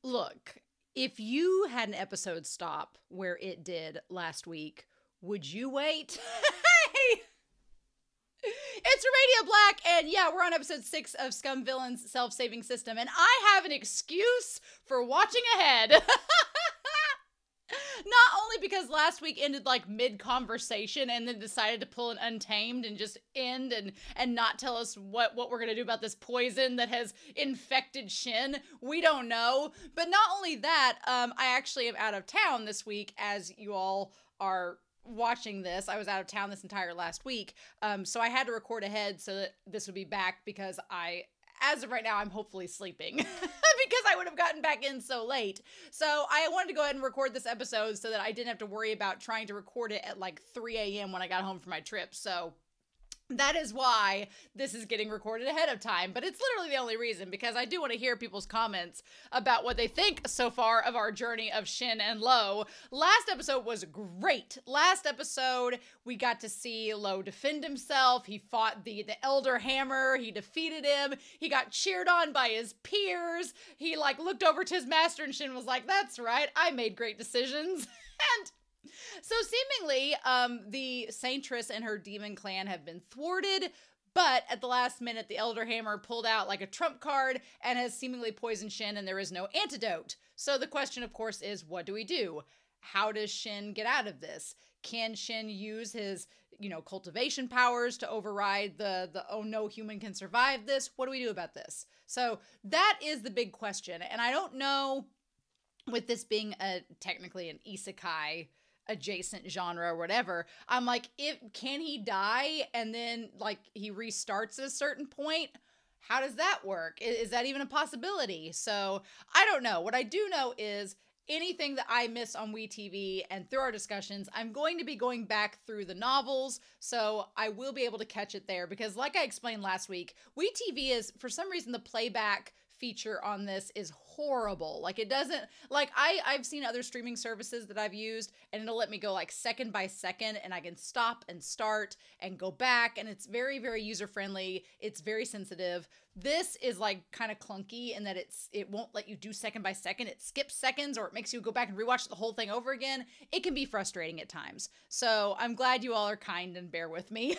Look, if you had an episode stop where it did last week, would you wait? Hey! It's Romania Black, and yeah, we're on episode 6 of Scum Villain's Self-Saving System, and I have an excuse for watching ahead. Not only because last week ended like mid-conversation and then decided to pull an Untamed and just end and not tell us what we're going to do about this poison that has infected Shen. We don't know. But not only that, I actually am out of town this week, as you all are watching this. I was out of town this entire last week. So I had to record ahead so that this would be back because as of right now, I'm hopefully sleeping because I would have gotten back in so late. So I wanted to go ahead and record this episode so that I didn't have to worry about trying to record it at like 3 a.m. when I got home from my trip. So that is why this is getting recorded ahead of time, but it's literally the only reason, because I do want to hear people's comments about what they think so far of our journey of Shen and Lo. Last episode was great. Last episode, we got to see Lo defend himself. He fought the Elder Hammer. He defeated him. He got cheered on by his peers. He like looked over to his master and Shen was like, "That's right, I made great decisions." And so seemingly, the Saintress and her demon clan have been thwarted, but at the last minute, the Elder Hammer pulled out like a trump card and has seemingly poisoned Shen, and there is no antidote. So the question, of course, is what do we do? How does Shen get out of this? Can Shen use his, cultivation powers to override the oh no human can survive this? What do we do about this? So that is the big question, and I don't know, with this being technically an isekai adjacent genre or whatever, I'm like, can he die and then like he restarts at a certain point? How does that work? Is that even a possibility? So I don't know. What I do know is anything that I miss on WeTV and through our discussions, I'm going to be going back through the novels, so I will be able to catch it there, because like I explained last week, WeTV is, for some reason, the playback feature on this is horrible. Like, it doesn't, like, I've seen other streaming services that I've used and it'll let me go like second by second and I can stop and start and go back, and it's very, very user friendly. It's very sensitive. This is like kind of clunky in that it won't let you do second by second. It skips seconds, or it makes you go back and rewatch the whole thing over again. It can be frustrating at times. So I'm glad you all are kind and bear with me.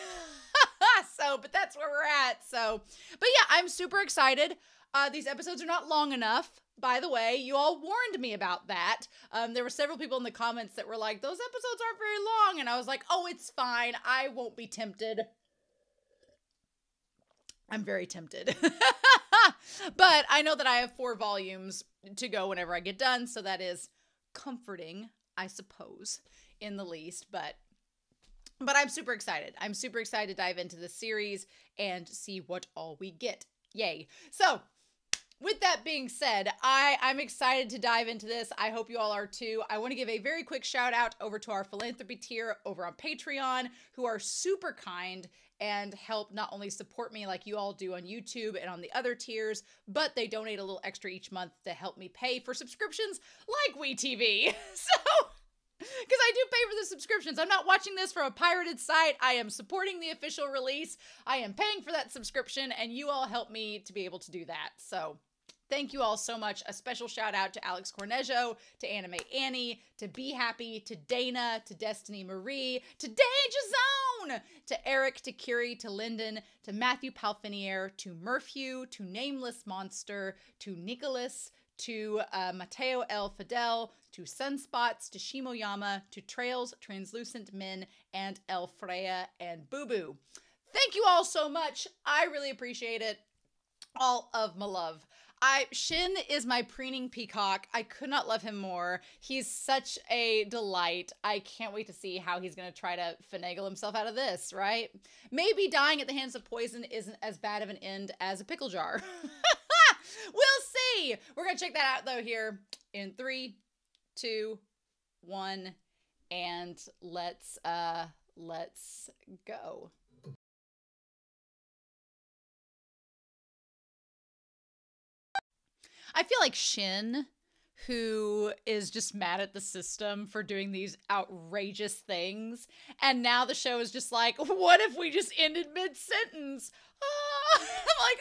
But that's where we're at. But yeah, I'm super excited. These episodes are not long enough. By the way, you all warned me about that. There were several people in the comments that were like, those episodes aren't very long. And I was like, oh, it's fine. I won't be tempted. I'm very tempted. But I know that I have 4 volumes to go whenever I get done. So that is comforting, I suppose, in the least. But I'm super excited. I'm super excited to dive into this series and see what all we get. Yay. So with that being said, I'm excited to dive into this. I hope you all are too. I want to give a very quick shout out over to our philanthropy tier over on Patreon, who are super kind and help not only support me like you all do on YouTube and on the other tiers, but they donate a little extra each month to help me pay for subscriptions like WeTV. So, because I do pay for the subscriptions. I'm not watching this from a pirated site. I am supporting the official release. I am paying for that subscription, and you all help me to be able to do that. So thank you all so much. A special shout out to Alex Cornejo, to Anime Annie, to Be Happy, to Dana, to Destiny Marie, to Danger Zone, to Eric, to Kiri, to Lyndon, to Matthew Palfinier, to Murphew, to Nameless Monster, to Nicholas, to Mateo L. Fidel, to Sunspots, to Shimoyama, to Trails, Translucent Men, and El Freya and Boo Boo. Thank you all so much. I really appreciate it. All of my love. Shen is my preening peacock. I could not love him more. He's such a delight. I can't wait to see how he's going to try to finagle himself out of this, right? Maybe dying at the hands of poison isn't as bad of an end as a pickle jar. We'll see. We're going to check that out though here in 3, 2, 1, and let's go. I feel like Shen, who is just mad at the system for doing these outrageous things, and now the show is just like, what if we just ended mid-sentence? I'm like,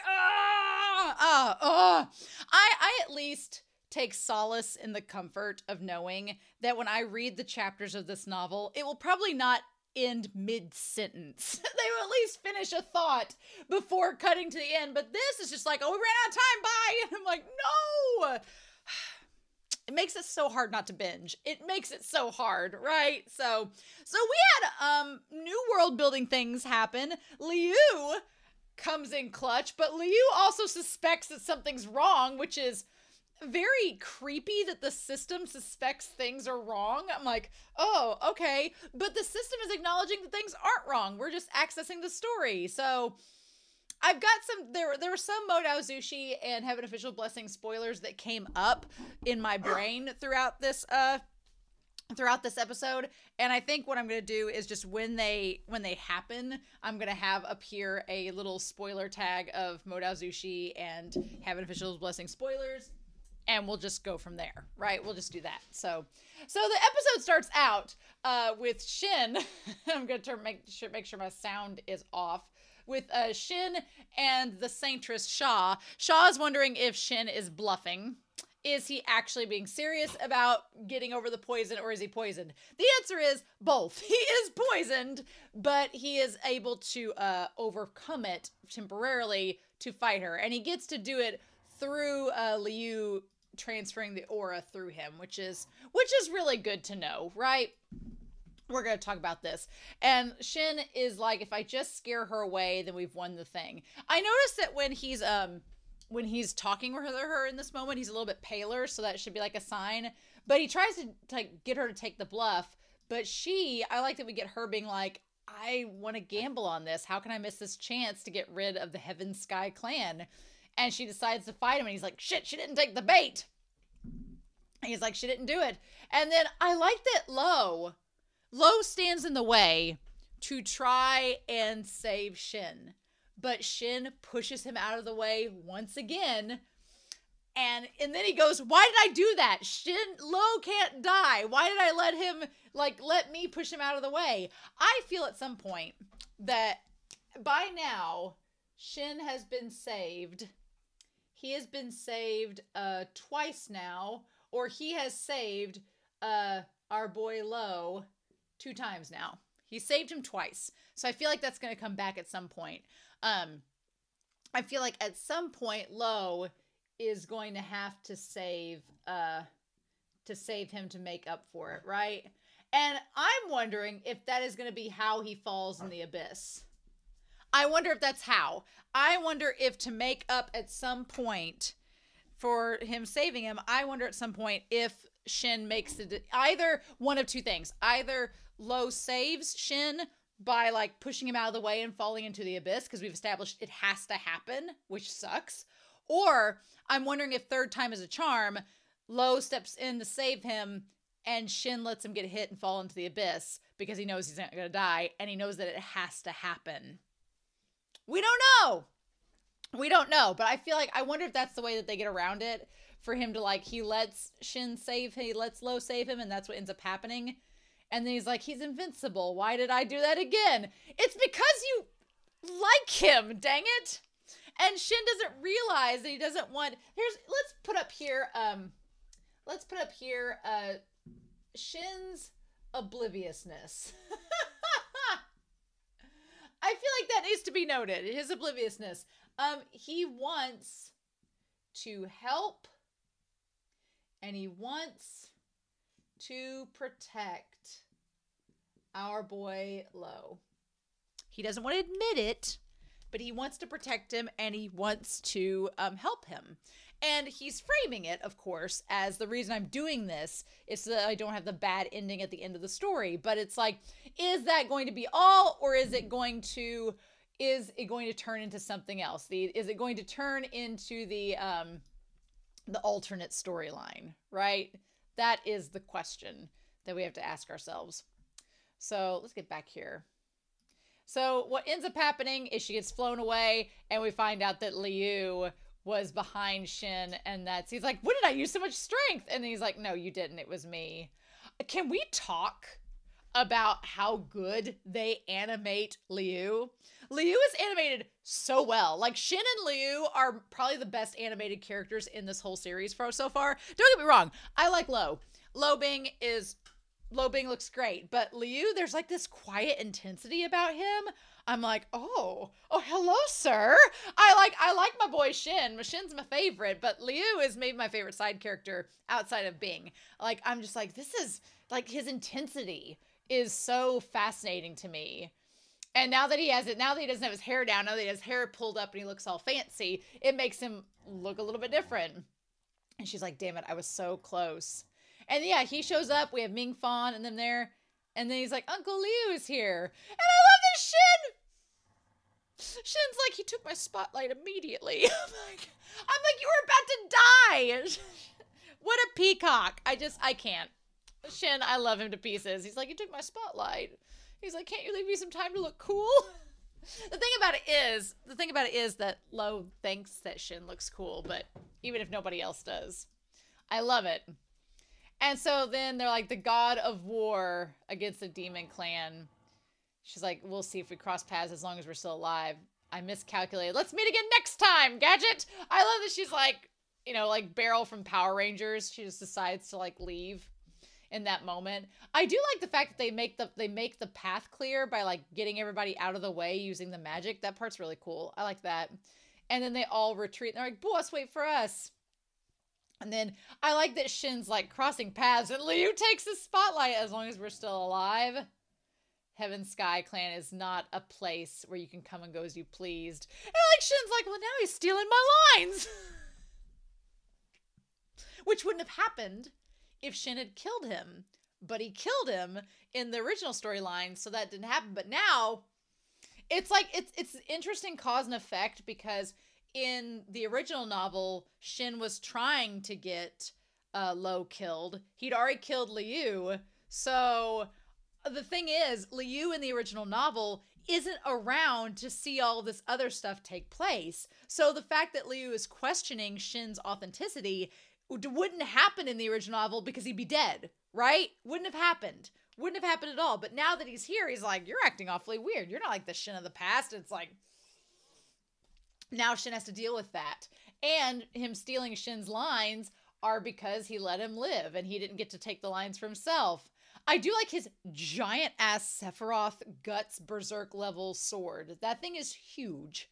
I at least take solace in the comfort of knowing that when I read the chapters of this novel, it will probably not end mid-sentence. They will at least finish a thought before cutting to the end. But this is just like, oh, we ran out of time, bye. And I'm like, no. It makes it so hard not to binge. It makes it so hard, right? So we had new world building things happen. Liu comes in clutch, but Liu also suspects that something's wrong, which is very creepy that the system suspects things are wrong. I'm like, oh, okay. But the system is acknowledging that things aren't wrong. We're just accessing the story. So I've got some, there were some Modao Zushi and Heaven Official Blessing spoilers that came up in my brain throughout this episode. And I think what I'm going to do is just when they happen, I'm going to have up here a little spoiler tag of Modao Zushi and Heaven Official Blessing spoilers. And we'll just go from there, right? We'll just do that. So the episode starts out with Shen. I'm going to make sure my sound is off. With Shen and the Saintress Shaw. Shaw is wondering if Shen is bluffing. Is he actually being serious about getting over the poison, or is he poisoned? The answer is both. He is poisoned, but he is able to overcome it temporarily to fight her. And he gets to do it through Liu transferring the aura through him, which is really good to know, right? We're going to talk about this. And Shen is like, if I just scare her away, then we've won the thing. I noticed that when he's talking with her in this moment, he's a little bit paler, so that should be like a sign. But he tries to get her to take the bluff. But I like that we get her being like, I want to gamble on this. How can I miss this chance to get rid of the Heaven Sky clan? And she decides to fight him, and he's like, shit, she didn't take the bait. And he's like, she didn't do it. And then I like that Lo stands in the way to try and save Shen. But Shen pushes him out of the way once again. And then he goes, why did I do that? Lo can't die. Why did I let me push him out of the way? I feel at some point that by now, Shen has been saved. He has been saved twice now, or he has saved our boy Lo 2 times now. He saved him twice. So I feel like that's going to come back at some point. I feel like at some point Lo is going to have to save him to make up for it, right? And I'm wondering if that is going to be how he falls in the abyss. I wonder if that's how. I wonder if to make up at some point for him saving him, I wonder at some point if Shen makes either one of 2 things. Either Lo saves Shen by like pushing him out of the way and falling into the abyss, because we've established it has to happen, which sucks. Or I'm wondering if third time is a charm, Lo steps in to save him and Shen lets him get hit and fall into the abyss because he knows he's not going to die and he knows that it has to happen. We don't know, but I feel like, I wonder if that's the way that they get around it, for him to like, he lets Lo save him, and that's what ends up happening. And then he's like, he's invincible. Why did I do that again? It's because you like him, dang it. And Shen doesn't realize that he doesn't want, let's put up here Shen's obliviousness. I feel like that needs to be noted. His obliviousness. He wants to help, and he wants to protect our boy Lo. He doesn't want to admit it, but he wants to protect him, and he wants to help him. And he's framing it, of course, as the reason I'm doing this is so that I don't have the bad ending at the end of the story. But it's like, is that going to be all, or is it going to turn into something else? Is it going to turn into the alternate storyline, right? That is the question that we have to ask ourselves. So let's get back here. So what ends up happening is she gets flown away, and we find out that Liu was behind Shen, and he's like, when did I use so much strength? And then he's like, no, you didn't. It was me. Can we talk about how good they animate Liu. Liu is animated so well. Like, Shen and Liu are probably the best animated characters in this whole series so far. Don't get me wrong. I like Lo. Lo Bing looks great, but Liu, there's like this quiet intensity about him. I'm like, oh, hello, sir. I like my boy Shen. Shen's my favorite, but Liu is maybe my favorite side character outside of Bing. Like, I'm just like, this is like, his intensity is so fascinating to me. And now that he has it, now that he doesn't have his hair down, now that he has hair pulled up and he looks all fancy, it makes him look a little bit different. And she's like, damn it, I was so close. And yeah, he shows up. We have Ming Fan and them there. And then he's like, Uncle Liu is here. And I love this Shen's like, he took my spotlight immediately. I'm like, you were about to die. What a peacock. I can't. Shen, I love him to pieces. He's like, you took my spotlight. He's like, can't you leave me some time to look cool? The thing about it is that Lo thinks that Shen looks cool, but even if nobody else does. I love it. And so then they're like, the god of war against the demon clan. She's like, we'll see if we cross paths as long as we're still alive. I miscalculated. Let's meet again next time, Gadget. I love that she's like, you know, like Beryl from Power Rangers. She just decides to like leave in that moment. I do like the fact that they make the path clear by like getting everybody out of the way using the magic. That part's really cool. I like that. And then they all retreat. And they're like, boss, wait for us. And then I like that Shen's like crossing paths and Liu takes the spotlight as long as we're still alive. Heaven Sky Clan is not a place where you can come and go as you pleased. And like Shen's like, well, now he's stealing my lines. Which wouldn't have happened if Shen had killed him. But he killed him in the original storyline, so that didn't happen. But now, it's like, it's interesting cause and effect, because in the original novel, Shen was trying to get Lo killed. He'd already killed Liu. So the thing is, Liu in the original novel isn't around to see all this other stuff take place. So the fact that Liu is questioning Shen's authenticity wouldn't happen in the original novel because he'd be dead, right? Wouldn't have happened. Wouldn't have happened at all. But now that he's here, he's like, you're acting awfully weird. You're not like the Shen of the past. It's like, now Shen has to deal with that. And him stealing Shen's lines are because he let him live and he didn't get to take the lines for himself. I do like his giant ass Sephiroth guts berserk level sword. That thing is huge.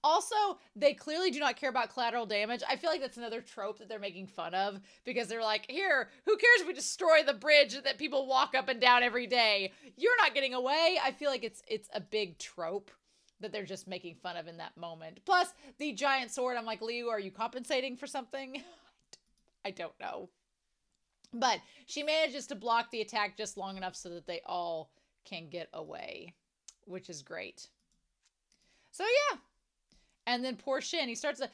Also, they clearly do not care about collateral damage. I feel like that's another trope that they're making fun of, because they're like, here, who cares if we destroy the bridge that people walk up and down every day? You're not getting away. I feel like it's a big trope that they're just making fun of in that moment. Plus, the giant sword, I'm like, Liu, are you compensating for something? I don't know. But she manages to block the attack just long enough so that they all can get away, which is great. So yeah. And then poor Shen, Shen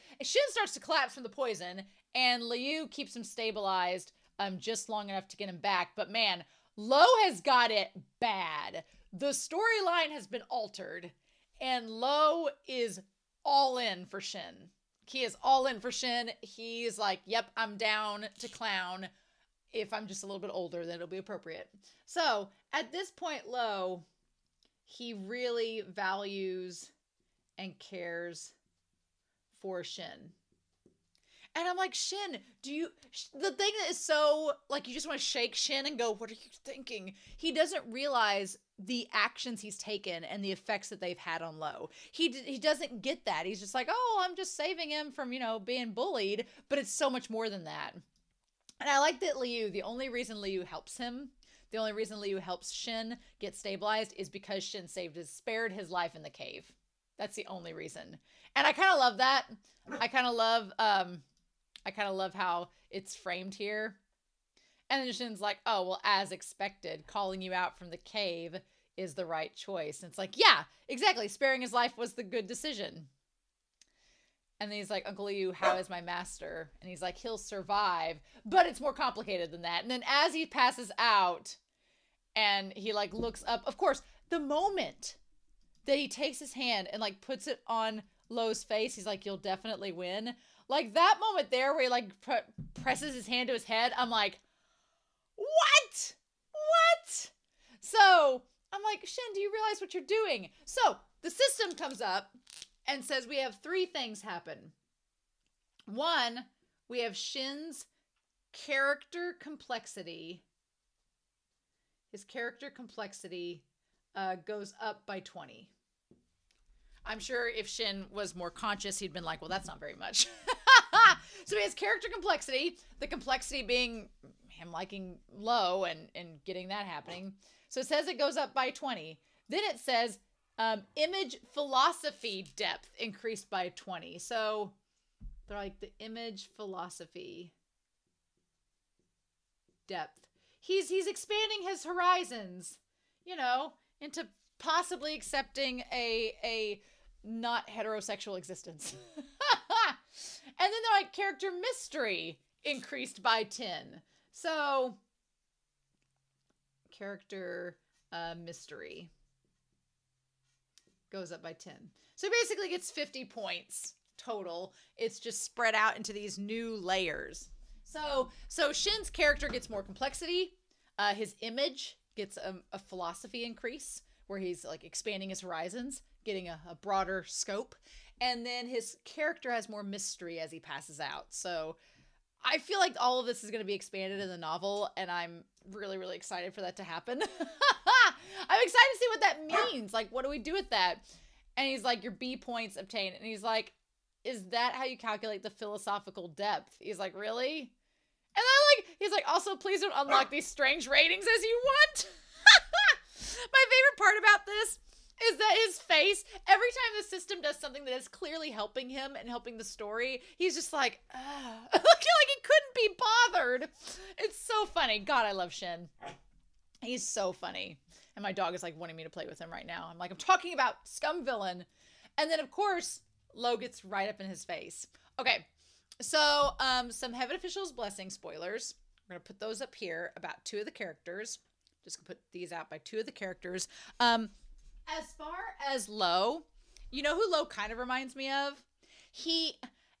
starts to collapse from the poison, and Liu keeps him stabilized just long enough to get him back. But man, Lo has got it bad. The storyline has been altered, and Lo is all in for Shen. He is all in for Shen. He's like, yep, I'm down to clown. If I'm just a little bit older, then it'll be appropriate. So at this point, Lo, he really values and cares for Shen. And I'm like, Shen, the thing that is so, like, you just want to shake Shen and go, what are you thinking? He doesn't realize the actions he's taken and the effects that they've had on Lo. He doesn't get that. He's just like, oh, I'm just saving him from, being bullied. But it's so much more than that. And I like that the only reason Liu helps him, the only reason Liu helps Shen get stabilized is because Shen spared his life in the cave. That's the only reason. And I kind of love that. I kind of love how it's framed here. And then Shen's like, oh, well, as expected, calling you out from the cave is the right choice. And it's like, yeah, exactly. Sparing his life was the good decision. And then he's like, Uncle Liu, how is my master? And he's like, he'll survive, but it's more complicated than that. And then as he passes out and he like looks up, of course, the moment that he takes his hand and like puts it on Lo's face, he's like, you'll definitely win. Like that moment there where he like presses his hand to his head, I'm like, what? So I'm like, Shen, do you realize what you're doing? So the system comes up and says we have 3 things happen. 1, we have Shen's character complexity. His character complexity goes up by 20. I'm sure if Shen was more conscious, he'd been like, well, that's not very much. So he has character complexity, the complexity being him liking Lo and getting that happening. So it says it goes up by 20. Then it says image philosophy depth increased by 20. So they're like the image philosophy depth. He's expanding his horizons, you know, into possibly accepting a not heterosexual existence. And then they're like character mystery increased by 10. So character mystery goes up by 10. So he basically gets 50 points total. It's just spread out into these new layers. So Shen's character gets more complexity. His image gets a philosophy increase where he's like expanding his horizons, getting a broader scope. And then his character has more mystery as he passes out. So I feel like all of this is going to be expanded in the novel, and I'm really, really excited for that to happen. I'm excited to see what that means. Like, what do we do with that? And he's like, your B points obtained. And he's like, is that how you calculate the philosophical depth? He's like, really? And then he's like, also, please don't unlock these strange ratings as you want. My favorite part about this is that his face, every time the system does something that is clearly helping him and helping the story, he's just like, like he couldn't be bothered. It's so funny. God, I love Shen. He's so funny. And my dog is like wanting me to play with him right now. I'm like, I'm talking about Scum villain. And then of course, Lo gets right up in his face. Okay. So, some Heaven Officials Blessing spoilers. We're going to put those up here about 2 of the characters. Just going to put these out by 2 of the characters. As far as Lo, you know who Lo kind of reminds me of?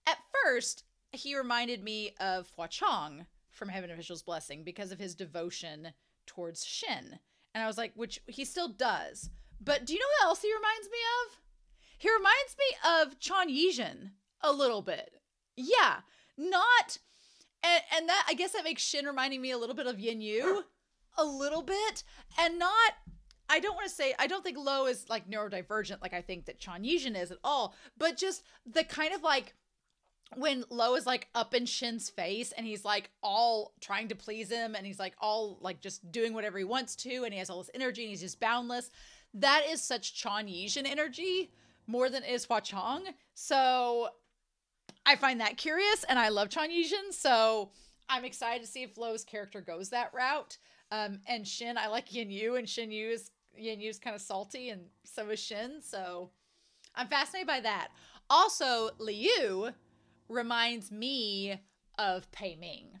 At first, he reminded me of Hua Chong from Heaven Officials Blessing because of his devotion towards Shen. And I was like, which he still does. But do you know who else he reminds me of? He reminds me of Chan Yijin a little bit. Yeah, not, and that, I guess that makes Shen reminding me a little bit of Yin Yu, a little bit, and not, I don't think Lo is like neurodivergent like I think that Chan Yijin is at all, but just the kind of like, when Lo is like up in Shen's face and he's like all trying to please him and he's like all like just doing whatever he wants to and he has all this energy and he's just boundless, that is such Chan Yijin energy more than is Hua Chong. So I find that curious, and I love Chan Yijin, so I'm excited to see if Lo's character goes that route. And Shen, I like Yin Yu, and Yin Yu's kind of salty, and so is Shen, so I'm fascinated by that. Also, Liu reminds me of Pei Ming.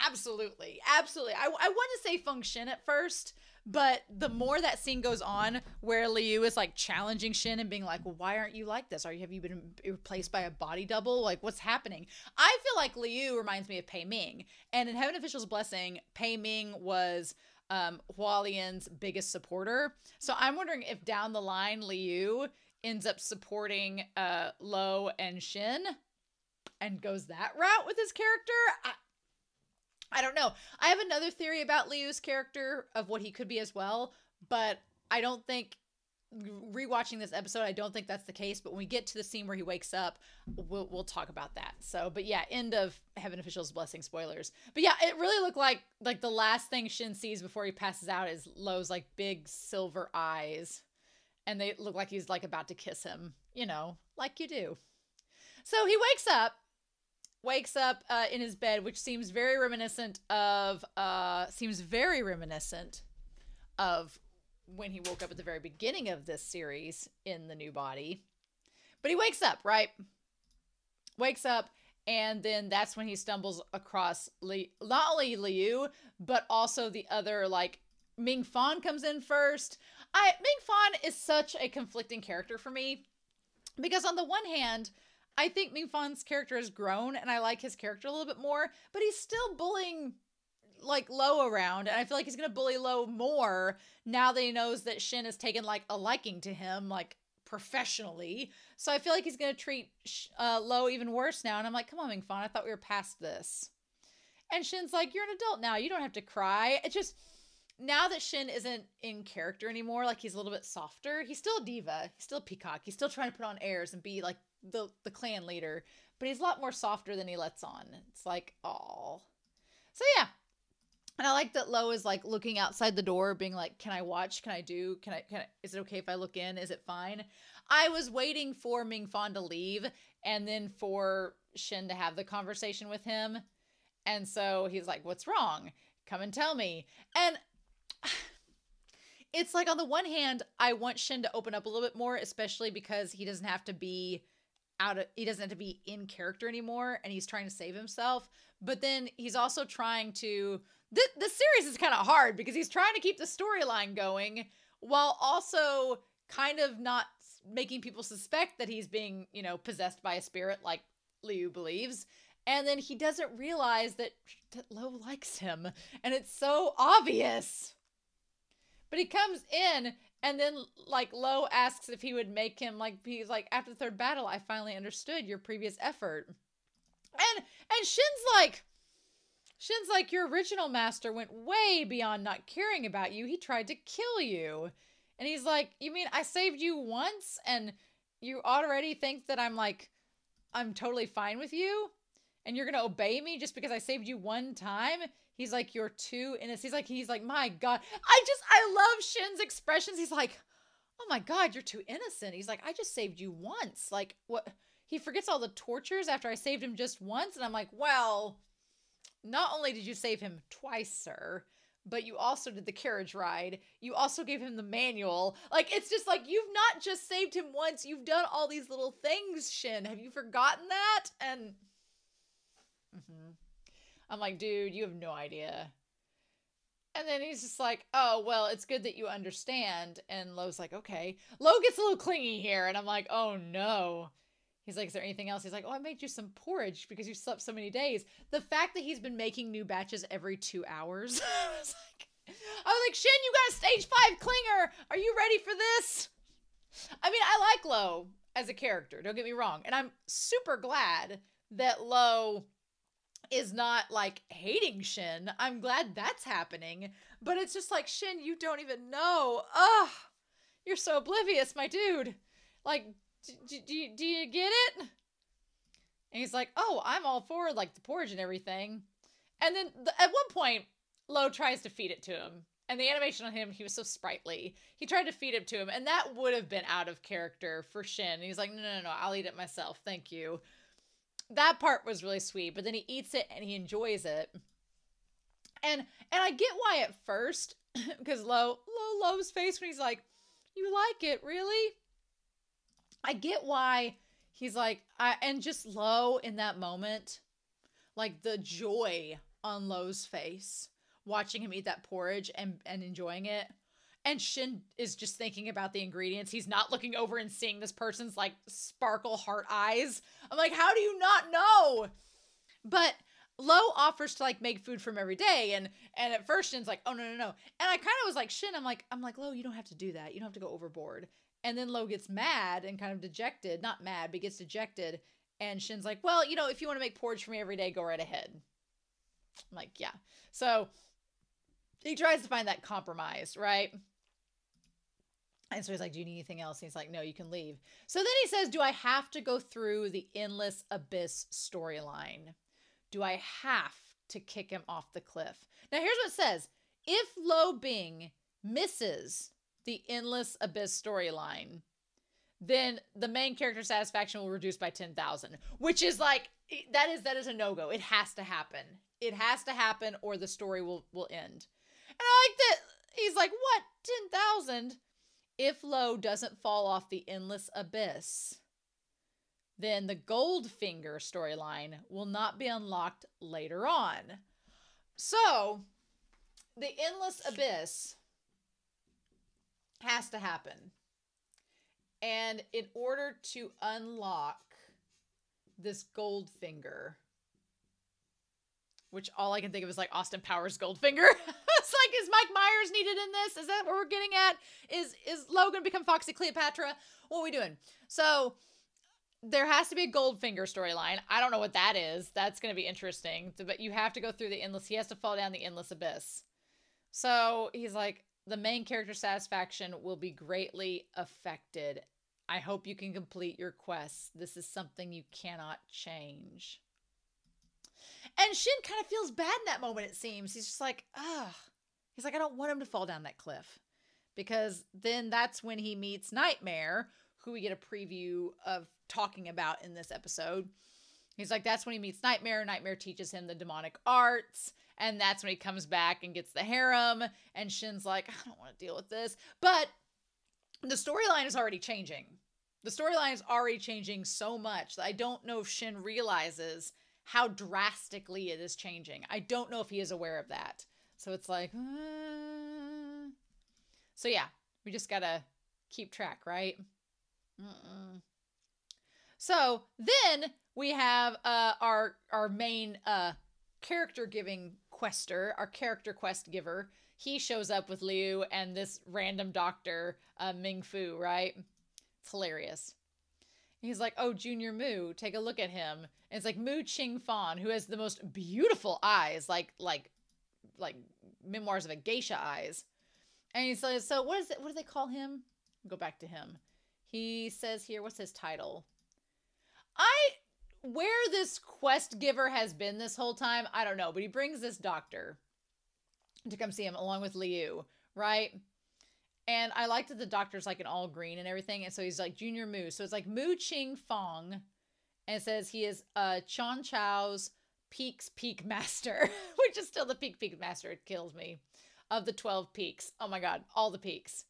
Absolutely. Absolutely. I want to say Feng Shen at first, but the more that scene goes on where Liu is like challenging Shen and being like, well, why aren't you like this? Have you been replaced by a body double? Like, what's happening? I feel like Liu reminds me of Pei Ming. And in Heaven Officials Blessing, Pei Ming was Hualian's biggest supporter. So I'm wondering if down the line, Liu ends up supporting Lo and Shen and goes that route with his character. I don't know. I have another theory about Liu's character of what he could be as well, but I don't think, rewatching this episode, I don't think that's the case, but when we get to the scene where he wakes up, we'll talk about that. So, but yeah, end of Heaven Officials Blessing spoilers. But yeah, it really looked like the last thing Shen sees before he passes out is Lo's like big silver eyes, and they look like he's like about to kiss him, you know, like you do. So he wakes up in his bed, which seems very reminiscent of when he woke up at the very beginning of this series in the new body. But he wakes up, right? Wakes up, and then that's when he stumbles across not only Liu, but also the other, like, Ming Fan comes in first. Ming Fan is such a conflicting character for me, because on the one hand, I think Ming Fan's character has grown, and I like his character a little bit more, but he's still bullying like Lo around, and I feel like he's gonna bully Lo more now that he knows that Shen has taken like a liking to him, like professionally. So I feel like he's gonna treat Lo even worse now. And I'm like, come on, Mingfan, I thought we were past this. And Shen's like, you're an adult now. You don't have to cry. It just, now that Shen isn't in character anymore, like he's a little bit softer. He's still a diva. He's still a peacock. He's still trying to put on airs and be like the clan leader. But he's a lot more softer than he lets on. It's like, oh. So yeah. And I like that Lo is like looking outside the door, being like, can I watch? Can I, is it okay if I look in? Is it fine? I was waiting for Mingfan to leave and then for Shen to have the conversation with him. And so he's like, what's wrong? Come and tell me. And it's like, on the one hand, I want Shen to open up a little bit more, especially because he doesn't have to be in character anymore, and he's trying to save himself. But then he's also trying to, this series is kind of hard because he's trying to keep the storyline going while also kind of not making people suspect that he's being, possessed by a spirit like Liu believes. And then he doesn't realize that Lo likes him. And it's so obvious. But he comes in, and then, like, Lo asks if he would make him, like, he's like, after the third battle, I finally understood your previous effort. And Shen's like, your original master went way beyond not caring about you. He tried to kill you. And he's like, you mean I saved you once, and you already think that I'm totally fine with you? And you're going to obey me just because I saved you one time? He's like, you're too innocent. He's like, my God. I love Shen's expressions. He's like, oh my God, you're too innocent. He's like, I just saved you once. Like, what? He forgets all the tortures after I saved him just once. And I'm like, well, not only did you save him twice, sir, but you also did the carriage ride. You also gave him the manual. Like, it's just like, you've not just saved him once. You've done all these little things, Shen. Have you forgotten that? And I'm like, dude, you have no idea. And then he's just like, oh, well, it's good that you understand. And Lo's like, okay. Lo gets a little clingy here. And I'm like, oh, no. He's like, is there anything else? He's like, oh, I made you some porridge because you slept so many days. The fact that he's been making new batches every 2 hours. I was like, Shen, you got a stage 5 clinger. Are you ready for this? I mean, I like Lo as a character. Don't get me wrong. And I'm super glad that Lo is not like hating Shen. I'm glad that's happening. But it's just like, Shen, you don't even know. Ugh, you're so oblivious, my dude. Like, do you get it? And he's like, oh, I'm all for like the porridge and everything. And then at one point, Lo tries to feed it to him. And the animation on him, he was so sprightly. He tried to feed it to him. And that would have been out of character for Shen. And he's like, no, I'll eat it myself. Thank you. That part was really sweet, but then he eats it and he enjoys it. And I get why at first, because Lo's face when he's like, you like it, really? I get why he's like, and just Lo in that moment, like the joy on Lo's face, watching him eat that porridge and enjoying it. And Shen is just thinking about the ingredients. He's not looking over and seeing this person's like sparkle heart eyes. I'm like, how do you not know? But Lo offers to like make food for him every day. And at first Shen's like, oh, no. And I kind of was like, Shen, I'm like, Lo, you don't have to do that. You don't have to go overboard. And then Lo gets mad and kind of dejected. Not mad, but gets dejected. And Shen's like, well, if you want to make porridge for me every day, go right ahead. I'm like, yeah. So he tries to find that compromise, right? And so he's like, do you need anything else? And he's like, no, you can leave. So then he says, do I have to go through the Endless Abyss storyline? Do I have to kick him off the cliff? Now, here's what it says. If Lo Bing misses the Endless Abyss storyline, then the main character satisfaction will reduce by 10,000, which is like, that is a no-go. It has to happen. It has to happen or the story will end. And I like that he's like, what? 10,000? If Lo doesn't fall off the Endless Abyss, then the Goldfinger storyline will not be unlocked later on. So, the Endless Abyss has to happen. And in order to unlock this Goldfinger, which all I can think of is like Austin Powers Goldfinger. It's like, is Mike Myers needed in this? Is that what we're getting at? Is Logan become Foxy Cleopatra? What are we doing? So there has to be a Goldfinger storyline. I don't know what that is. That's going to be interesting. But you have to go through the endless. He has to fall down the endless abyss. So he's like, the main character satisfaction will be greatly affected. I hope you can complete your quests. This is something you cannot change. And Shen kind of feels bad in that moment, it seems. He's just like, ugh. He's like, I don't want him to fall down that cliff. Because then that's when he meets Nightmare, who we get a preview of talking about in this episode. He's like, that's when he meets Nightmare. Nightmare teaches him the demonic arts. And that's when he comes back and gets the harem. And Shen's like, I don't want to deal with this. But the storyline is already changing. The storyline is already changing so much that I don't know if Shen realizes how drastically it is changing. I don't know if he is aware of that. So it's like, So yeah, we just gotta keep track, right? So then we have our main character giving quester, our character quest giver. He shows up with Liu and this random doctor, Ming Fu, right? It's hilarious. He's like, oh, Junior Mu, take a look at him. And it's like Mu Ching Fan, who has the most beautiful eyes, like Memoirs of a Geisha eyes. And he's like, so what is it? What do they call him? Go back to him. He says here, what's his title? Where this quest giver has been this whole time, I don't know. But he brings this doctor to come see him along with Liu, right? And I like that the doctor's like in all green and everything. And so he's like Junior Mu. So it's like Mu Ching Fong. And it says he is Chan Chao's Peak Master, which is still the Peak Master. It kills me. Of the 12 peaks. Oh my God, all the peaks.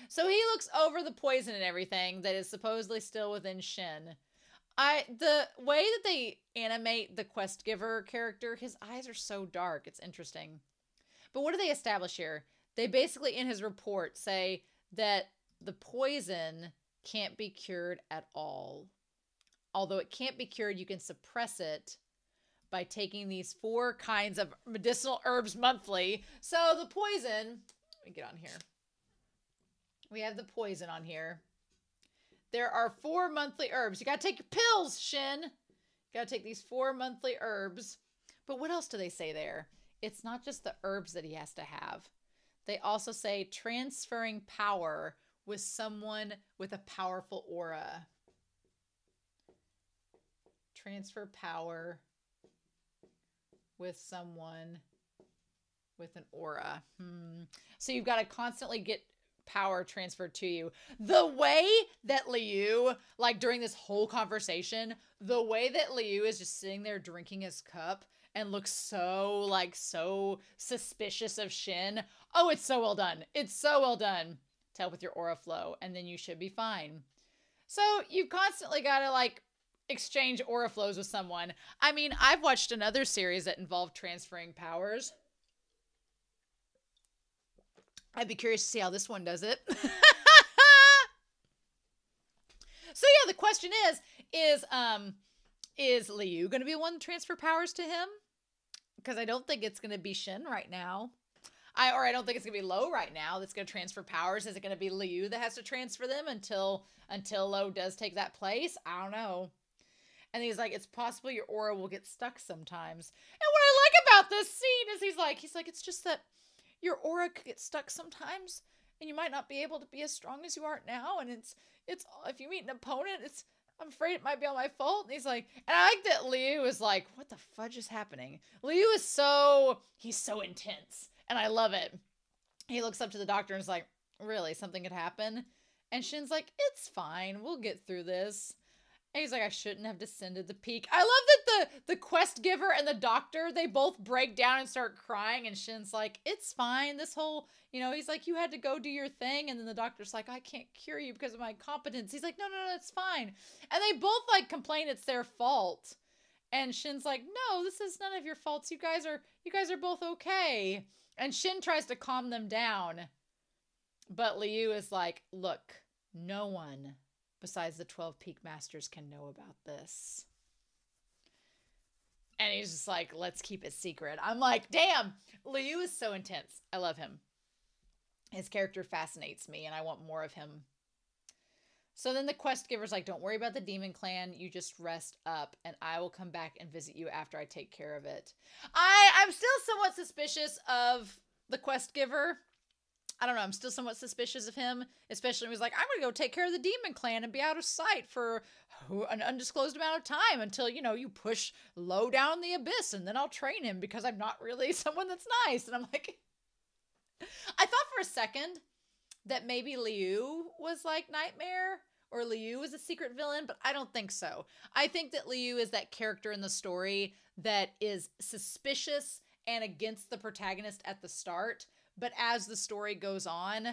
So he looks over the poison and everything that is supposedly still within Shen. The way that they animate the quest giver character, his eyes are so dark. It's interesting. But what do they establish here? They basically, in his report, say that the poison can't be cured at all. Although it can't be cured, you can suppress it by taking these 4 kinds of medicinal herbs monthly. So the poison, let me get on here. We have the poison on here. There are 4 monthly herbs. You got to take your pills, Shen. You got to take these 4 monthly herbs. But what else do they say there? It's not just the herbs that he has to have. They also say transferring power with someone with a powerful aura. Transfer power with someone with an aura. So you've got to constantly get power transferred to you. The way that Liu, like during this whole conversation, the way that Liu is just sitting there drinking his cup and looks so suspicious of Shen. Oh, it's so well done. It's so well done. To help with your aura flow, and then you should be fine. So you've constantly got to like exchange aura flows with someone. I mean, I've watched another series that involved transferring powers. I'd be curious to see how this one does it. So yeah, the question is Liu going to be one to transfer powers to him? Because I don't think it's going to be Shen right now. I don't think it's going to be Lo right now that's going to transfer powers. Is it going to be Liu that has to transfer them until Lo does take that place? I don't know. And he's like, it's possible your aura will get stuck sometimes. And what I like about this scene is he's like, it's just that your aura could get stuck sometimes, and you might not be able to be as strong as you are now. And it's if you meet an opponent, I'm afraid it might be all my fault. And he's like, and I like that Liu is like, what the fudge is happening? Liu is he's so intense. And I love it. He looks up to the doctor and is like, really, something could happen? And Shen's like, it's fine. We'll get through this. And he's like, I shouldn't have descended the peak. I love that the quest giver and the doctor, they both break down and start crying. And Shen's like, it's fine. This whole, he's like, you had to go do your thing. And then the doctor's like, I can't cure you because of my competence. He's like, no, it's fine. And they both like complain it's their fault. And Shen's like, no, this is none of your faults. You guys are both okay. And Shen tries to calm them down. But Liu is like, look, no one besides the 12 Peak Masters can know about this. And he's just like, let's keep it secret. I'm like, damn, Liu is so intense. I love him. His character fascinates me, and I want more of him. So then the quest giver's like, don't worry about the demon clan. You just rest up, and I will come back and visit you after I take care of it. I'm still somewhat suspicious of the quest giver. I don't know. I'm still somewhat suspicious of him, especially when he's like, I'm going to go take care of the demon clan and be out of sight for an undisclosed amount of time until, you know, you push low down the abyss, and then I'll train him because I'm not really someone that's nice. And I'm like, I thought for a second that maybe Liu was like Nightmare, or Liu is a secret villain, but I don't think so. I think that Liu is that character in the story that is suspicious and against the protagonist at the start, but as the story goes on,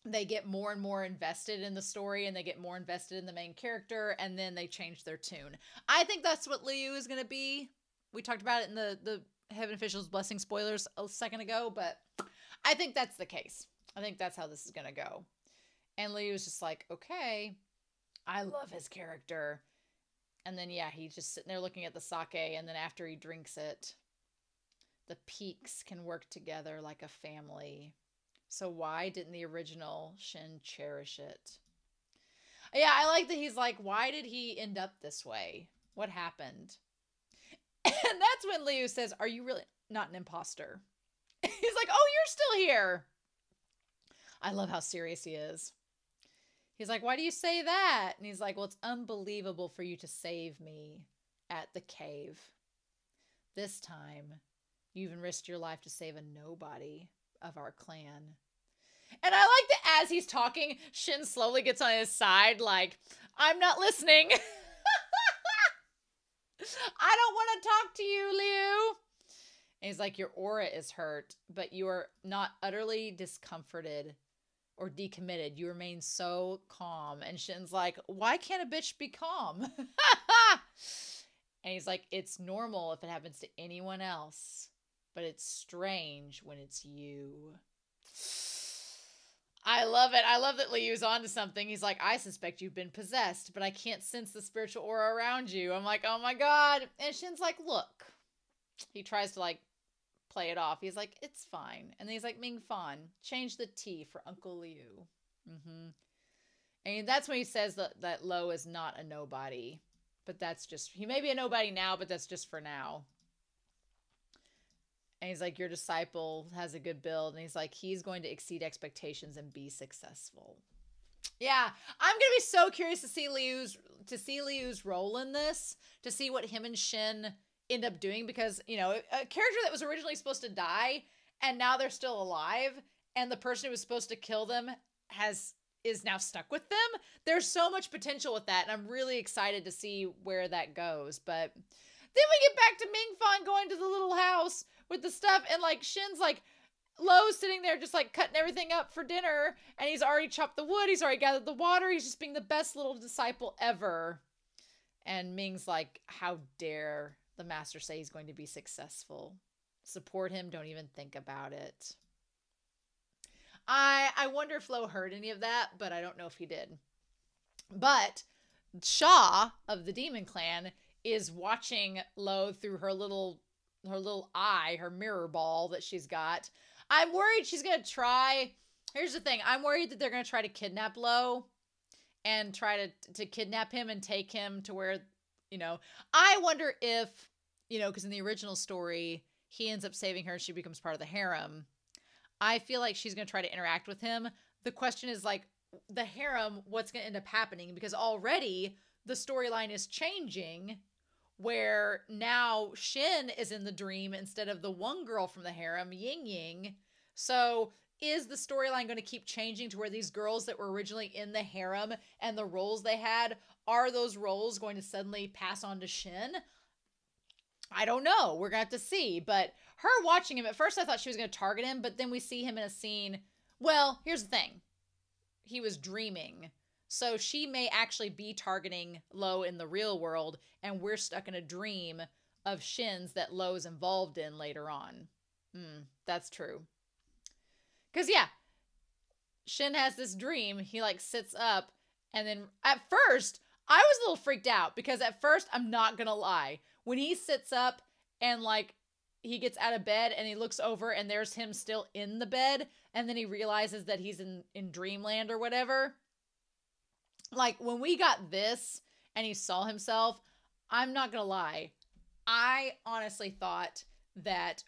they get more and more invested in the story, and they get more invested in the main character, and then they change their tune. I think that's what Liu is going to be. We talked about it in the Heaven Official's Blessing spoilers a second ago, but I think that's the case. I think that's how this is going to go. And Liu is just like, okay, I love his character. And then, yeah, he's just sitting there looking at the sake, and then after he drinks it, the peaks can work together like a family. So why didn't the original Shen cherish it? Yeah, I like that he's like, why did he end up this way? What happened? And that's when Liu says, are you really not an imposter? He's like, oh, you're still here. I love how serious he is. He's like, why do you say that? And he's like, well, it's unbelievable for you to save me at the cave. This time, you even risked your life to save a nobody of our clan. And I like that as he's talking, Shen slowly gets on his side like, I'm not listening. I don't want to talk to you, Liu. And he's like, your aura is hurt, but you are not utterly discomforted or decommitted. You remain so calm. And Shen's like, why can't a bitch be calm? And he's like, it's normal if it happens to anyone else, but it's strange when it's you. I love it. I love that Liu's onto something. He's like, I suspect you've been possessed, but I can't sense the spiritual aura around you. I'm like, oh my God. And Shen's like, look. He tries to like play it off. He's like, it's fine. And then he's like, Ming Fan, change the T for Uncle Liu. And that's when he says that Lo is not a nobody. But that's just, he may be a nobody now, but that's just for now. And he's like, your disciple has a good build. And he's like, he's going to exceed expectations and be successful. Yeah, I'm going to be so curious to see Liu's role in this, to see what him and Shen end up doing, because, you know, a character that was originally supposed to die and now they're still alive, and the person who was supposed to kill them is now stuck with them. There's so much potential with that, and I'm really excited to see where that goes. But then we get back to Ming Fan going to the little house with the stuff, and like Shen's like, Lo's sitting there just like cutting everything up for dinner, and he's already chopped the wood, he's already gathered the water, he's just being the best little disciple ever. And Ming's like, how dare the master say he's going to be successful? Support him, don't even think about it. I wonder if Lo heard any of that, but I don't know if he did. But Shaw of the Demon Clan is watching Lo through her little eye, her mirror ball that she's got. I'm worried she's going to try. Here's the thing. I'm worried that they're going to try to kidnap Lo and try to kidnap him and take him to where, you know, I wonder if, you know, because in the original story, he ends up saving her. She becomes part of the harem. I feel like she's going to try to interact with him. The question is, like, the harem, what's going to end up happening? Because already the storyline is changing, where now Shen is in the dream instead of the one girl from the harem, Ying Ying. So is the storyline going to keep changing to where these girls that were originally in the harem and the roles they had, are those roles going to suddenly pass on to Shen? I don't know. We're going to have to see. But her watching him, at first I thought she was going to target him, but then we see him in a scene. Well, here's the thing. He was dreaming. So she may actually be targeting Lo in the real world, and we're stuck in a dream of Shen's that Lo's involved in later on. That's true. Because, yeah, Shen has this dream. He, like, sits up, and then at first, I was a little freaked out, because at first, I'm not going to lie, when he sits up and like he gets out of bed and he looks over and there's him still in the bed, and then he realizes that he's in dreamland or whatever. Like, when we got this and he saw himself, I'm not gonna lie, I honestly thought that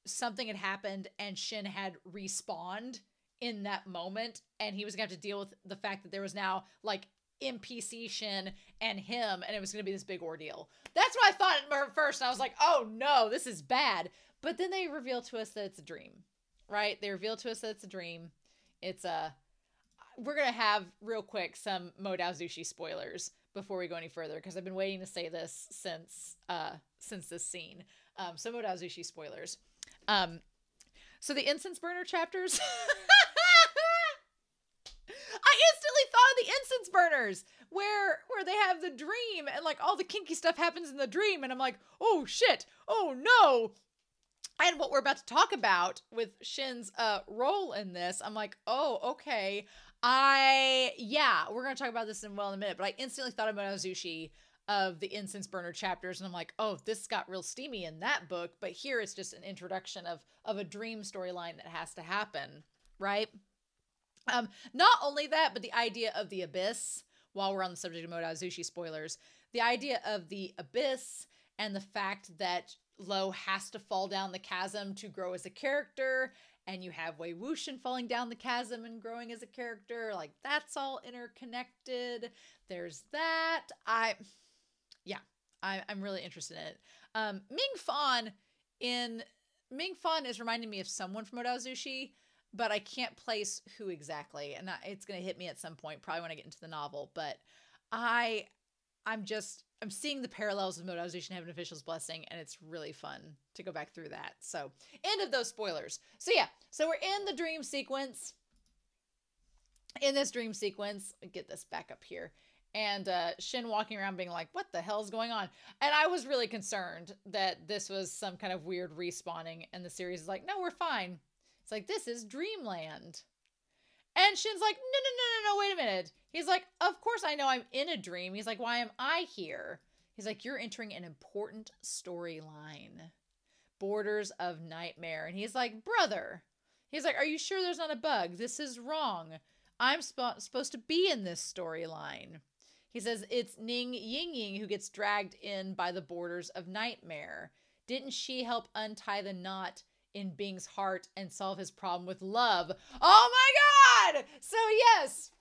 something had happened and Shen had respawned in that moment, and he was gonna have to deal with the fact that there was now like NPC Shen and him, and it was gonna be this big ordeal. That's what I thought at first, and I was like, oh no, this is bad. But then they reveal to us that it's a dream, right? They reveal to us that it's a dream. It's we're gonna have real quick some Modao Zushi spoilers before we go any further, because I've been waiting to say this since this scene. So Modao Zushi spoilers. So the incense burner chapters. I instantly thought of the incense burners, where they have the dream and like all the kinky stuff happens in the dream, and I'm like, oh shit, oh no. And what we're about to talk about with Shen's role in this, I'm like, oh, okay. We're going to talk about this in a minute, but I instantly thought of Monozushi of the incense burner chapters, and I'm like, oh, this got real steamy in that book, but here it's just an introduction of a dream storyline that has to happen, right? Not only that, but the idea of the abyss, while we're on the subject of Monozushi spoilers, the idea of the abyss and the fact that Lo has to fall down the chasm to grow as a character, and you have Wei Wuxian falling down the chasm and growing as a character. Like, that's all interconnected. There's that. I'm really interested in it. Ming Fan is reminding me of someone from Modao Zushi, but I can't place who exactly, and it's going to hit me at some point, probably when I get into the novel, but I'm seeing the parallels of Modao Zushi and Heaven Official's Blessing, and it's really fun to go back through that. So, end of those spoilers. So yeah, so we're in the dream sequence. In this dream sequence, get this back up here, and Shen walking around being like, what the hell is going on? And I was really concerned that this was some kind of weird respawning, and the series is like, no, we're fine. It's like, this is Dreamland. And Shen's like, no, wait a minute. He's like, of course I know I'm in a dream. He's like, why am I here? He's like, you're entering an important storyline. Borders of Nightmare. And he's like, brother. He's like, are you sure there's not a bug? This is wrong. I'm supposed to be in this storyline. He says, it's Ning Yingying who gets dragged in by the borders of Nightmare. Didn't she help untie the knot in Bing's heart and solve his problem with love? Oh my god! So yes.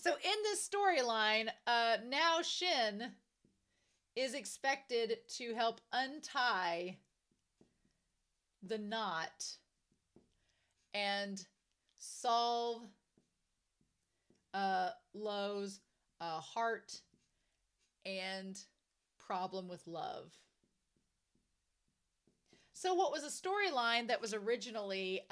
So in this storyline, now Shen is expected to help untie the knot and solve Lo's heart and problem with love. So what was a storyline that was originally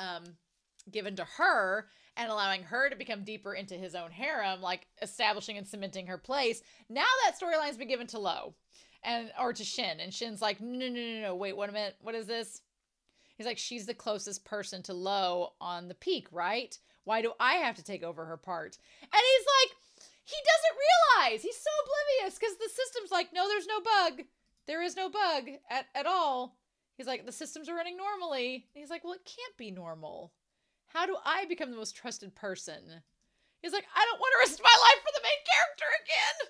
given to her and allowing her to become deeper into his own harem, like establishing and cementing her place, now that storyline's been given to Lo or to Shen, and Shen's like, no, wait, wait a minute, what is this? He's like, she's the closest person to Lo on the peak, right? Why do I have to take over her part? And he's like, he doesn't realize. He's so oblivious because the system's like, no, there's no bug. There is no bug at all. He's like, the systems are running normally. And he's like, well, it can't be normal. How do I become the most trusted person? He's like, I don't want to risk my life for the main character again.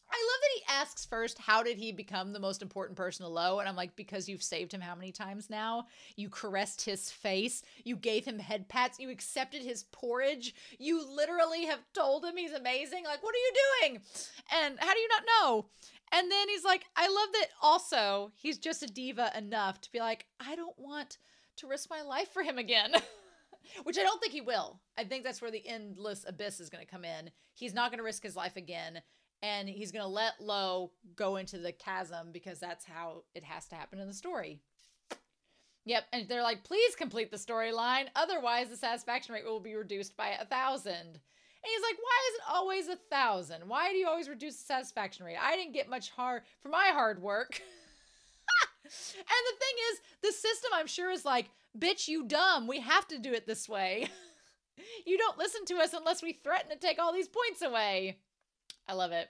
I love that he asks first, how did he become the most important person to Lo? And I'm like, because you've saved him how many times now? You caressed his face. You gave him head pats. You accepted his porridge. You literally have told him he's amazing. Like, what are you doing? And how do you not know? And then he's like, I love that also he's just a diva enough to be like, I don't want to risk my life for him again. Which I don't think he will. I think that's where the endless abyss is going to come in. He's not going to risk his life again. And he's going to let Lo go into the chasm because that's how it has to happen in the story. Yep. And they're like, please complete the storyline. Otherwise, the satisfaction rate will be reduced by 1,000. And he's like, why is it always 1,000? Why do you always reduce the satisfaction rate? I didn't get much for my hard work. And the thing is, the system, I'm sure, is like, bitch, you dumb. We have to do it this way. You don't listen to us unless we threaten to take all these points away. I love it.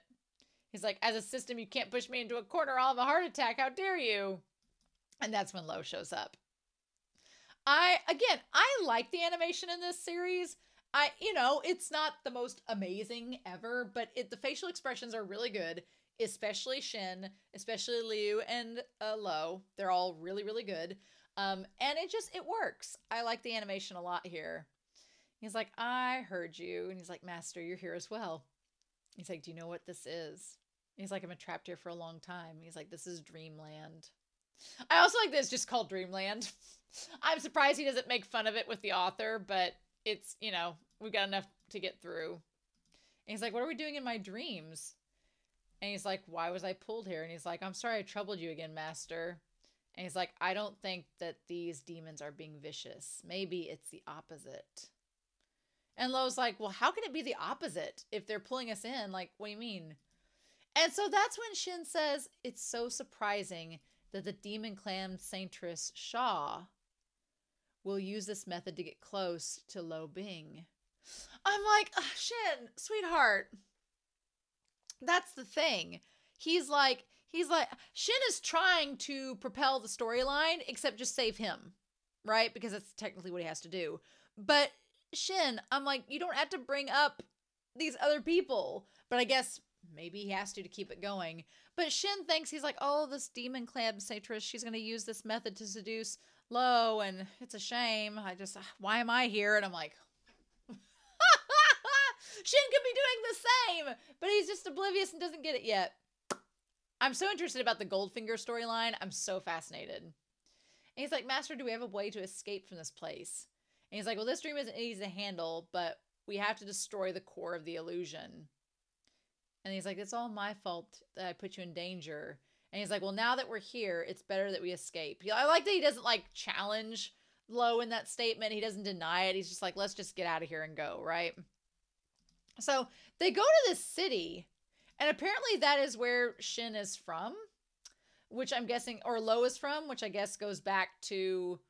He's like, as a system, you can't push me into a corner. I'll have a heart attack. How dare you? And that's when Lo shows up. I like the animation in this series. It's not the most amazing ever, but the facial expressions are really good, especially Shen, especially Liu and Lo. They're all really, really good. And it works. I like the animation a lot here. He's like, I heard you. And he's like, Master, you're here as well. He's like, do you know what this is? He's like, I've been trapped here for a long time. He's like, this is Dreamland. I also like this just called Dreamland. I'm surprised he doesn't make fun of it with the author, but it's, we've got enough to get through. And he's like, what are we doing in my dreams? And he's like, why was I pulled here? And he's like, I'm sorry I troubled you again, Master. And he's like, I don't think that these demons are being vicious. Maybe it's the opposite. And Lo's like, well, how can it be the opposite if they're pulling us in? Like, what do you mean? And so that's when Shen says, it's so surprising that the demon clan Saintress Shaw will use this method to get close to Lo Bing. I'm like, Shen, sweetheart, that's the thing. He's like, Shen is trying to propel the storyline, except just save him, right? Because that's technically what he has to do. But Shen, I'm like, you don't have to bring up these other people. But I guess maybe he has to keep it going. But Shen thinks, he's like, oh, this demon clan Saintress, she's going to use this method to seduce Lo, and it's a shame. Why am I here? And I'm like, Shen could be doing the same, but he's just oblivious and doesn't get it yet. I'm so interested about the Goldfinger storyline. I'm so fascinated. And he's like, Master, do we have a way to escape from this place? And he's like, well, this dream isn't easy to handle, but we have to destroy the core of the illusion. And he's like, it's all my fault that I put you in danger. And he's like, well, now that we're here, it's better that we escape. I like that he doesn't challenge Lo in that statement. He doesn't deny it. He's just like, let's just get out of here and go, right? So they go to this city, and apparently that is where Shen is from, which I'm guessing, or Lo is from, which I guess goes back to,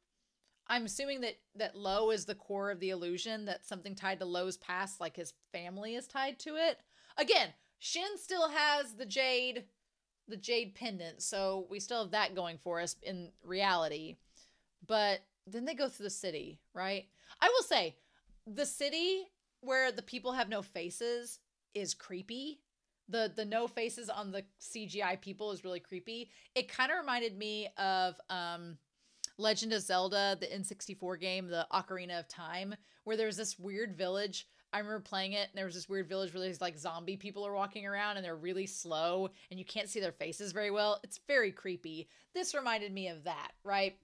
I'm assuming that Lo is the core of the illusion, that something tied to Lo's past, like his family is tied to it. Again, Shen still has the jade pendant, so we still have that going for us in reality. But then they go through the city, right? I will say, the city where the people have no faces is creepy. The no faces on the CGI people is really creepy. It kind of reminded me of Legend of Zelda, the N64 game, the Ocarina of Time, where there was this weird village. I remember playing it, and there was this weird village where these zombie people are walking around, and they're really slow, and you can't see their faces very well. It's very creepy. This reminded me of that, right?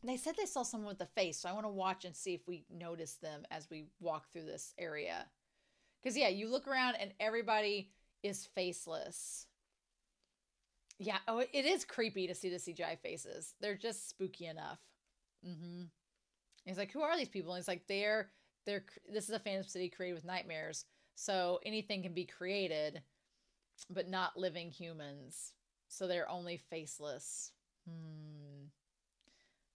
They said they saw someone with a face, so I want to watch and see if we notice them as we walk through this area. Because, yeah, you look around, and everybody is faceless. Yeah, oh, it is creepy to see the CGI faces. They're just spooky enough. He's like, who are these people? And he's like, this is a phantom city created with nightmares. So anything can be created, but not living humans. So they're only faceless.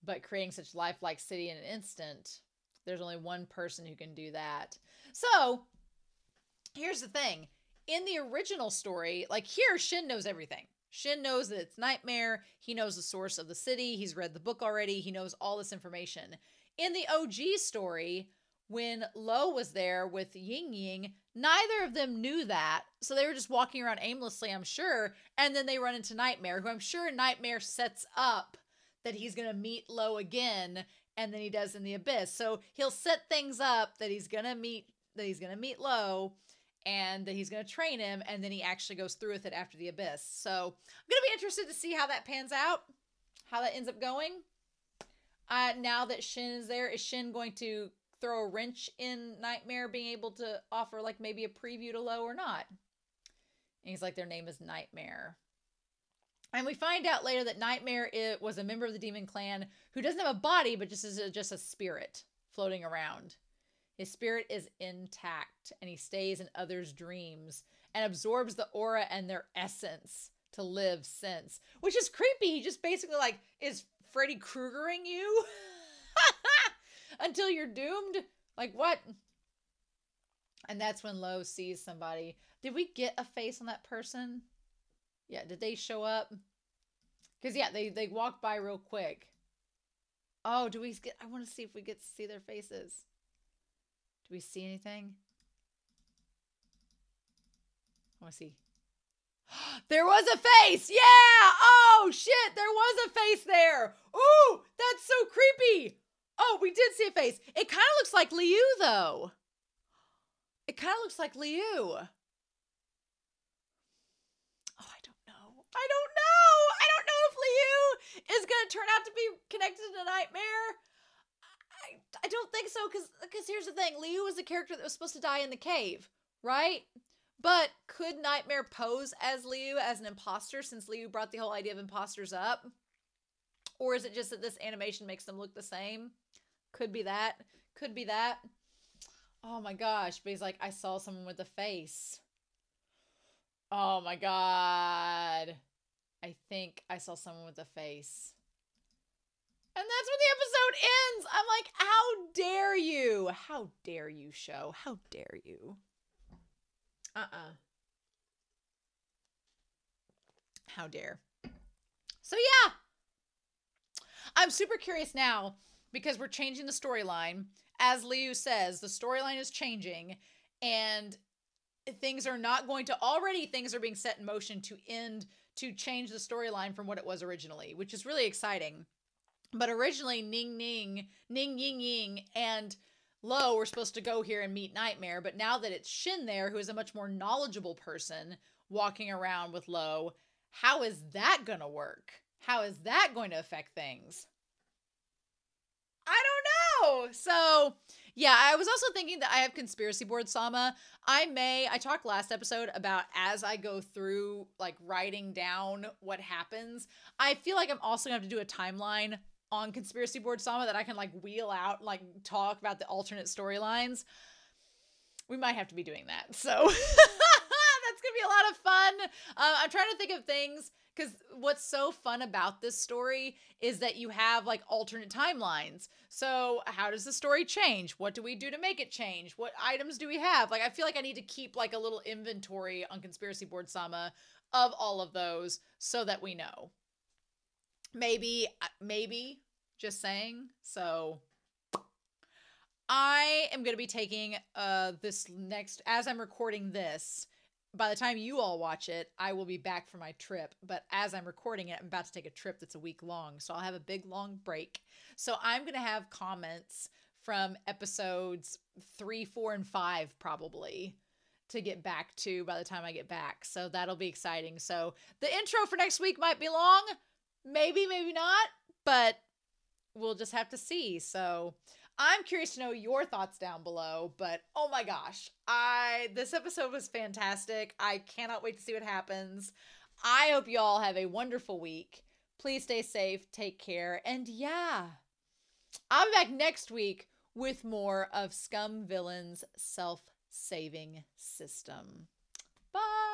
But creating such lifelike city in an instant, there's only one person who can do that. So here's the thing. In the original story, here, Shen knows everything. Shen knows that it's nightmare. He knows the source of the city. He's read the book already. He knows all this information. In the OG story, when Lo was there with Ying Ying, neither of them knew that. So they were just walking around aimlessly, I'm sure. And then they run into Nightmare, who I'm sure Nightmare sets up that he's going to meet Lo again, and then he does in the Abyss. So he'll set things up that he's going to meet Lo, and that he's going to train him, and then he actually goes through with it after the Abyss. So I'm going to be interested to see how that pans out, how that ends up going. Now that Shen is there, is Shen going to throw a wrench in Nightmare being able to offer maybe a preview to Lo or not? And he's like, their name is Nightmare. And we find out later that Nightmare was a member of the demon clan who doesn't have a body, but just is just a spirit floating around. His spirit is intact, and he stays in others' dreams and absorbs the aura and their essence to live since. Which is creepy. He just basically is Freddy Kruegering you until you're doomed. What? And that's when Lo sees somebody. Did we get a face on that person? Yeah, did they show up? Because, yeah, they walked by real quick. Oh, do we get... I want to see if we get to see their faces. Do we see anything? I want to see. There was a face! Yeah! Oh, shit! There was a face there! Ooh! That's so creepy! Oh, we did see a face. It kind of looks like Liu, though. It kind of looks like Liu. Oh, I don't know. I don't know! I don't know if Liu is going to turn out to be connected to Nightmare. I don't think so, because here's the thing. Liu was a character that was supposed to die in the cave, right? But could Nightmare pose as Liu as an imposter, since Liu brought the whole idea of imposters up? Or is it just that this animation makes them look the same? Could be that. Could be that. Oh my gosh. But he's like, I saw someone with a face. Oh my god. I think I saw someone with a face. And that's when the episode ends. I'm like, how dare you? How dare you, show? How dare you? How dare. So yeah. I'm super curious now because we're changing the storyline. As Liu says, the storyline is changing and things are not going to... Already things are being set in motion to change the storyline from what it was originally, which is really exciting. But originally, Ning Ying Ying, and Lo were supposed to go here and meet Nightmare, but now that it's Shen there, who is a much more knowledgeable person walking around with Lo, how is that gonna work? How is that going to affect things? I don't know. So, yeah, I was also thinking that I have conspiracy board Sama. I talked last episode about as I go through, like, writing down what happens. I feel like I'm also going to have to do a timeline on conspiracy board Sama that I can, like, wheel out, like, talk about the alternate storylines. We might have to be doing that. So, that's going to be a lot of fun. I'm trying to think of things... Because what's so fun about this story is that you have, like, alternate timelines. So how does the story change? What do we do to make it change? What items do we have? Like, I feel like I need to keep, like, a little inventory on Conspiracy Board Sama of all of those so that we know. Maybe, just saying. So I am going to be taking this next, as I'm recording this... By the time you all watch it, I will be back from my trip. But as I'm recording it, I'm about to take a trip that's a week long. So I'll have a big, long break. So I'm going to have comments from episodes 3, 4, and 5 probably to get back to by the time I get back. So that'll be exciting. So the intro for next week might be long. Maybe, maybe not. But we'll just have to see. So... I'm curious to know your thoughts down below, but oh my gosh, this episode was fantastic. I cannot wait to see what happens. I hope you all have a wonderful week. Please stay safe, take care, and yeah, I'll be back next week with more of Scum Villain's self-saving system. Bye!